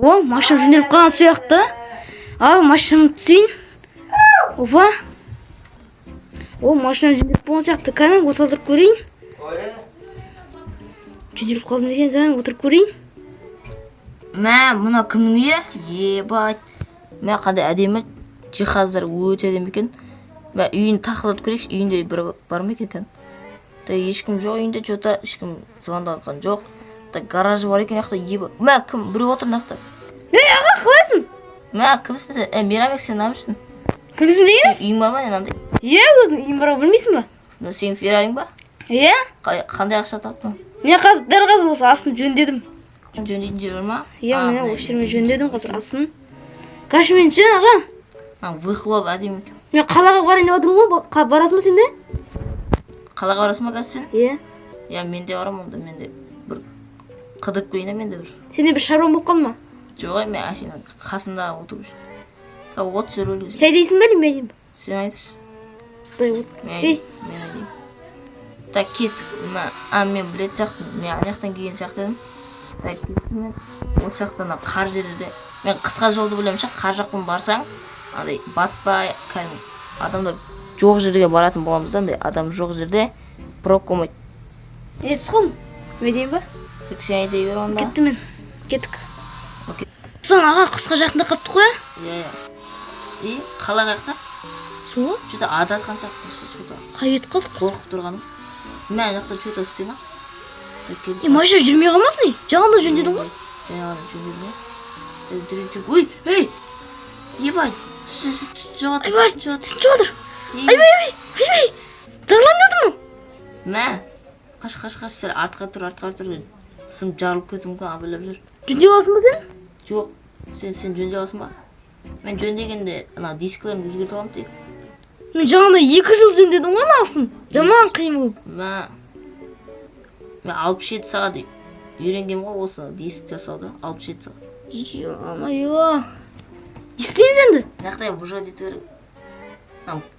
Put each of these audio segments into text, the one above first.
О, машинам жөнделіп қалған сияқты. Ал, машинамды түсейін. Опа. О, машинам жөнделіп болған сияқты. Кәдімгі отырып көрейін. Жөнделіп қалдым екен, кәдімгі отырып көрейін. Мә, мына кімнің үйі? Ебать. Мә, қандай әдемі жиһаздар өте әдемі екен. Мә, үйін тақылдатып көрейікші. Үйінде бір бар ма екен? Ешкім жоқ үйінде, жота ешкім звондатқан жоқ. Гаражы бар екен, яқта ебі. Мә, кім? Біреу отыр нақта. Аға, қалайсың? Мә, кімсің сен? Мейрамбек, сен намышсың? Кімсің деген? Сен үйің бар ма, нандай? Өзің үйің бар, білмейсің ба? Сен Феррарин ба? Қандай ақша таптың? Мен дәл қазір осы астын жөндедім. Жөндейтін жер бар ма? Мен осы жермен жөндедім қазір астын. Короче, мен ше, аға. Выхлоп әдемі екен. Мен қалаға барайын деп отырмын ғой, барасың ба сен де? Қалаға барасың ба қазір сен? Мен де барамын онда, мен де бір қыдырып келейін, мен де бір. Сенде бір шаруам болып қалды ма? Жоқ, мен әшейін қасында отырып жүр. От жүріп сәй дейсің бе, мен деймін ба? Сен айтасың. Мен айтайын. Так, кеттік. Мен білетін сияқтымын. Мен аяқтан келген сияқты едім. Так, кеттім мен. Осы жақтан қар жерлерде. Мен қысқа жолды білемін ше, қар жақтан барсаң, андай батпай, кәдімгі адамдар жоқ жерге баратын боламыз да, андай адам жоқ жерде пробка болмайды. Тұқым, мен деймін ба? Сен айтай бер онда. Кеттім мен. Кеттік. Сон аға қысқа жақында қаптық қой? Қала қаяқта? Сол? Что-то адасқан сияқты. Қай ет қалдық? Қорқып тұрғаным. Мен жақта что-то істейін. Машина жүрмей қалмасын, жағында жөндедің ғой? Жаңағында жөндедің ғой? Ой, ебай, жоғатыр. Жоғатыр. Айбай, жарылайын дедім ғой? Мә, қаш, сәл артқа тұр. Сым жарылып кету мүмкін, абайлап жүр. Жөндеп аласың ба сен? Жоқ, сен жөндеп аласың ба? Мен жөндегенде дискілерін өзгерте аламын тек. Мен жаңағында 2 жыл жөндедім ғой анасын. Жаман қиын болып. Мен 67 сағат үйренгем ғой осы диск жасауды, 67 сағат. Ё-ма-ё. Істейін енді? Нақтай бұжа дейті керек.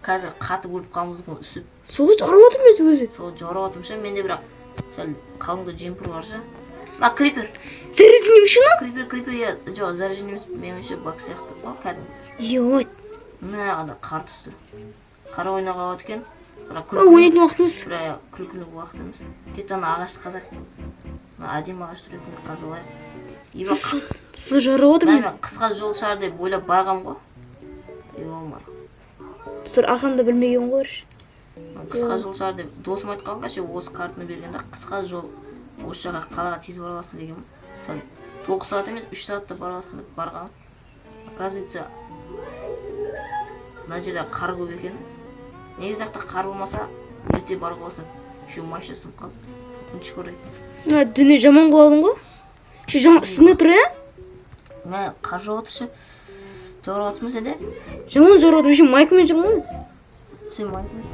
Қазір қатып өліп қалмыз ғой үсіп. Соғы жарып отырмыз өзі? Соғы жарып отырмыз, менде бірақ сәл қалыңда жемпір бар ша. Крипер. Заряжение машина? Крипер, жоқ, заряжение емес, мен өше бак сияқты. Кәдімгі. Ё-ой. Ада қар түсті. Қар ойнауға ауат екен. Ойнайтын уақытымыз? Күлкілік уақыт емес. Кетті ағашты қазақ. Әдем ағаш түретін қазалайық. Су жарып отыр мен. Қысқа жол шығар деп ойлап барғам ғой. Ё-ма. Тұр, ағамды білмеген қойыршы. Қысқа жол шығар деп досым айтқан қашы осы картаны бергенде қысқа жол осы жаққа қалаға тез бара аласың деген. Сәл 9 сағат емес 3 сағатта бара аласың деп барған. Оказывается, мына жерде қар көп екен. Негізі жақта қар болмаса ерте баруға болатын. Еще майша сынып қалды. Өкінішке орай. Дүние жаман қыладың ғой? Үстінде тұр, қар жауып отыр ше. Жауып отырсың ба сен де? Жаман жауып отыр, үшін майкамен жүрмін ғой? Сен майкамен?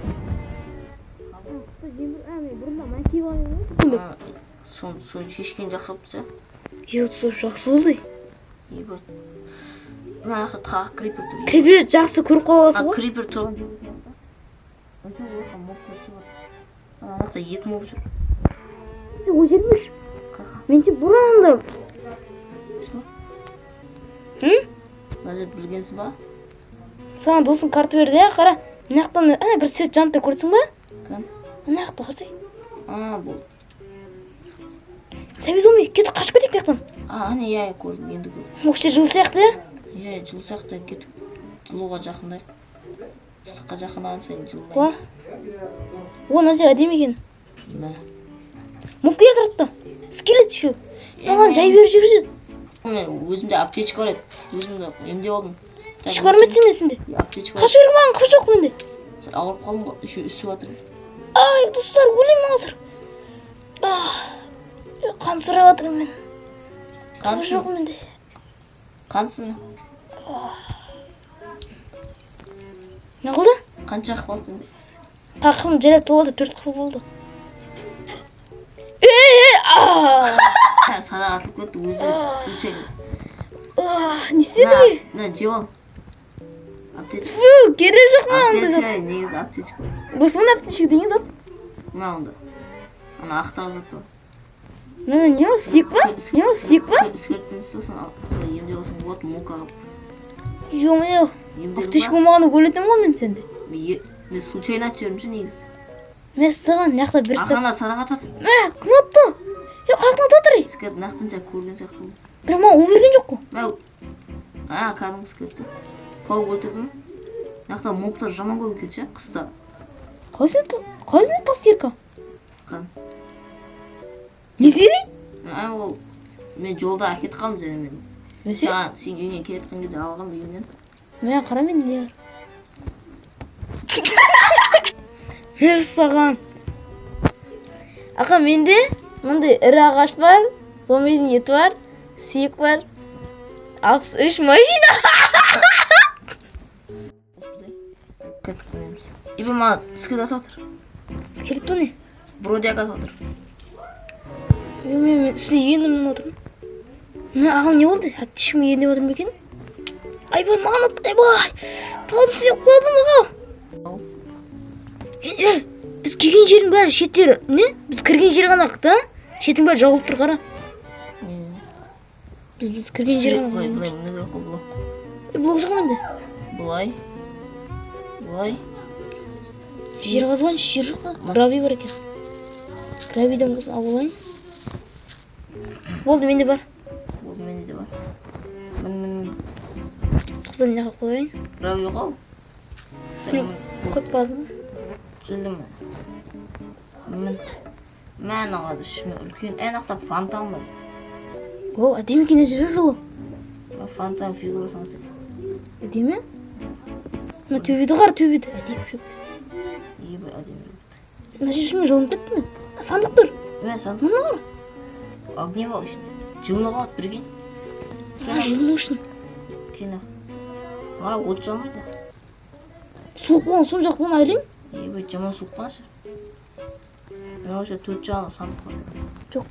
Бұрында майкей болған ғой? Соны шешкен жақсы болып ше? Жақсы болды. Ебать. Тағы крипер тұр. Крипер жақсы көріп қаласың ғой? Крипер тұрған жоқ. Анақта 2 моб жүр. О жерміз. Менше бұранда. Мына жерді білгенсің ба? Саған досың карты берді, қара. Мынақтан бір свет жанып тұр, көрдіңсің ба? Кән? Мынақты қарсай. Болды. Сәбез олмай, кетіп қашып кетейік мынақтан. Көрдім, енді көрдім. Осы жер жылы сияқты, жылы сияқты кетіп. Жылуға жақындайық. Сыққа жақындаған сайын жылылаймыз. Мына жер әдемі екен. Мұққер тұртты. Скелет үші. Маған жай бері жүргізеді. Мен өзімде аптечка бар еді. Өзімді емде болдым. Ішкі бар ма еді сенде? Аптечка бар. Қашы беріп маған қып жоқ менде. Ауырып қалдым ғой, үші үсіп жатыр. Достар, өлеймін қазір. Қан сырап жатырмын мен. Қып жоқ менде. Қансың? Не қылды? Қанша қып болды сенде? Қақым желеп толады, 4 қып болды. Садақ атылып кетті, өзі случайно. Не істеді? Жеп ал. Аптечка. Керек жоқ ма? Аптечка, негізі аптечка. Осыған аптечка деген зат? Мына онда. Ана ақтау зат Не ол сүйек па? Не ол сүйек па? Скелеттен сосын емдеп алсаң болады, мукаға. Жоқ, Емделіп аптеш ба? болмағаны көретін ғой мен сенде. Мен случайно атып жібердім ше негізі. Мен саған нақта бір сап. Ағана садаға татып. Кім атты? Қаяқтан татыр? Скелет нақтынша көрген сияқты болды. Бірақ маған о берген жоқ қой. Кәдімгі скелетті. Тауып өлтірдім. Нақта моптар жаман көп екен ше, қыста. Қайсыны тас керка? Қан. Не зерей? Ол мен жолда әкетіп қалдым және мен. Саған сен үйіне келеткен кезде алғам үйімнен. Мен қара мен не бар? Мен саған. Ақа менде мындай ірі ағаш бар, зомбидің еті бар, сүйек бар. 63 машина. Кеттік көреміз. Ибі маған скелет атып отыр. Келіп тұр не? Бродяг атып отыр. Мен үстіне енімнің отырмын. Мен ағам не болды? Әптешім еніп отырмын екен? Айбар маған ат, айбай! Тауды сүйек құладым ағам. Біз келген жердің бәрі шеттері, не? Біз кірген жер ғана қыта, шеттің бәрі жауылып тұр қара. Біз кірген жер ғана. Бұлай, мұны керек қой, блок. Блок жоқ менде. Бұлай. Жер қазған, жер жоқ па? Гравий бар екен. Гравийден болсын алып алайын. Болды, менде бар. Болды, менде де бар. Мен. Тоқсан неға қойайын. Гравий қал. Қойпадым. Желдім. Мен ағады шыны үлкен. Әнақта фантан бар. О, әдемі кене жүрі жылы. Фантан фигурасың сен. Әдемі? Мына төбеді қар төбеді. Әдемі шөп. Ебі әдемі. Мына шешімі жылынып кетті ме? Сандық тұр. Сандық. Мына қара. Огнева үшін. Жылына қалады бірген. Жылыну үшін. Кені. Мара от жамайды. Суық болған соң жақ болған айлайым. Ебі жаман суық қанашы. Мен осы 4 жағына сандық бар. Жоқ.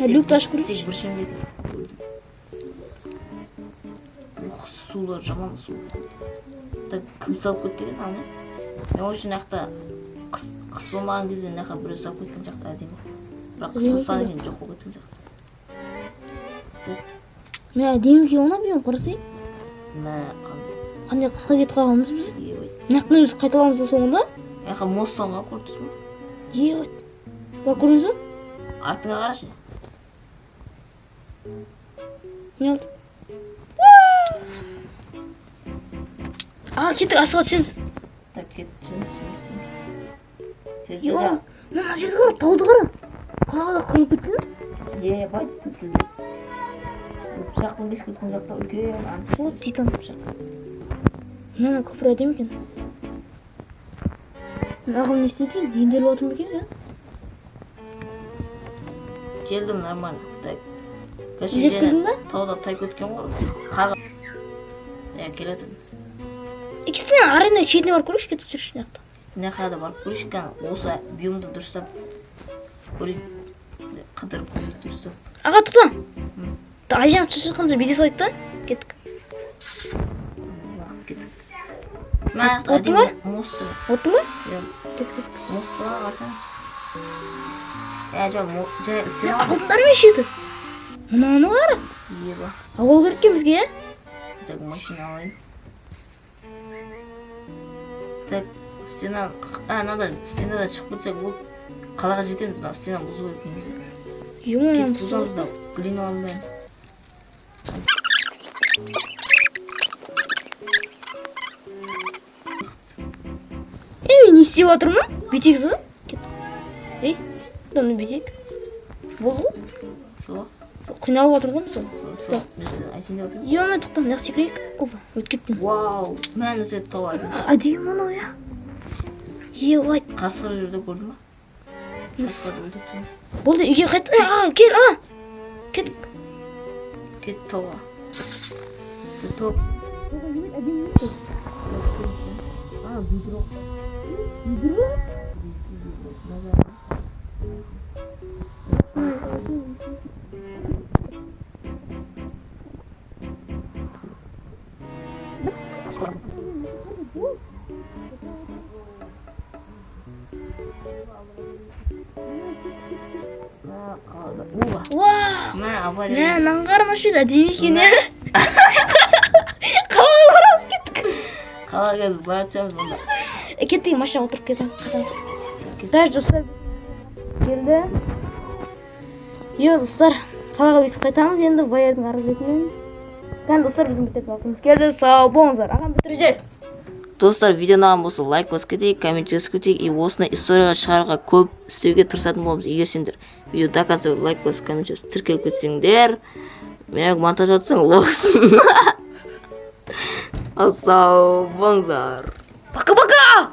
Люкті ашып көрейінші. Тек бір шемдегі. Сулар жаман суық. Кім салып кетті деген аны? Мен осы нақта қыс болмаған кезде нақта біреу салып кеткен жақта әдемі. Бірақ қыс болса деген жоқ болып кеткен жақта. Мен әдемі ке оны білем қарасай. Қандай қысқа кетіп қалғанбыз біз? Нақтын өзі қайталамыз да соңында? Мост соңға көрдіңіз бе? Бар көрдіңіз бе? Артыңа қарашы. Не oldu? Kеттік асыға түсеміз. Так, түсеміз. Мына жерді қара, тауды қара. Қалағада қырынып кеткен. Бай, кеткен. Пышақпен кесіп кеткен жақта үлкен. Вот титан пышақ. Мына көпір әдемі екен. Ағым не істейді? Енделіп отырмын екен, ja? Желдім нормально. Так. Лекпедің ба? Тауда тай көткен ғой. Қағы. Келетін. Екітіне арайна шетіне барып көрейікші, кетіп жүрші жақта. Не қада барып көрейікші, осы биомды дұрыстап көрейік. Қыдырып көрейік дұрыстап. Аға тұта. Айжан шыққанша бете салайық та. Кеттік. Оттың ба? Мосты. Оттың ба? Кеттік. Мостыға қарсаң. Алтындар мен шеті. Мұны қара. Еба. Ол керек екен бізге, е? Так, машина алайын. Так, стена... надо стенада шығып кетсек, ол қалаға жетеміз, стена бұзу керек негізі. Кетіп бұзамыз да, глиналарын бәрін. Мен не істеп отырмын? Бетек зы? Кеттік. Дамны бетек. Болды ғой? Сол. Қиналып отыр ғой мысалы. Сол. Бірсі айтайын деп отырмын. Мен тоқтан, нақ секірейік. Опа, өтіп кеттім. Вау, мән өтеді тауайды. Әдейі мұнау, я. Ебать. Қасқыр жерде көрдің ба? Қасқыр жерде тұрмын. Болды, үйге қайт. Кел, кеттік. Кет тауға. Топ. Бидро. Бидро? авария. мынаны қараңызшы әдемі екен иә қалаға барамыз кеттік Қалаға келіп барып жатамыз онда. кеттік машинаға отырып кетеміз даже достар келді иә достар қалаға өйтіп қайтамыз енді баярдың арғы бетінен кәне достар біздің бітетін уақытымыз келді сау болыңыздар ағам бітірже Достар, видеоны ұнаған болса лайк басып кетейік, коммент жазып кетейік, и осыны историяға шығаруға көп істеуге тырысатын боламыз. Егер сендер видео до конца лайк басып коммент жазып тіркеліп кетсеңдер, менің монтаж атсаң лоқсын. Ал сау болыңыздар. пока-пока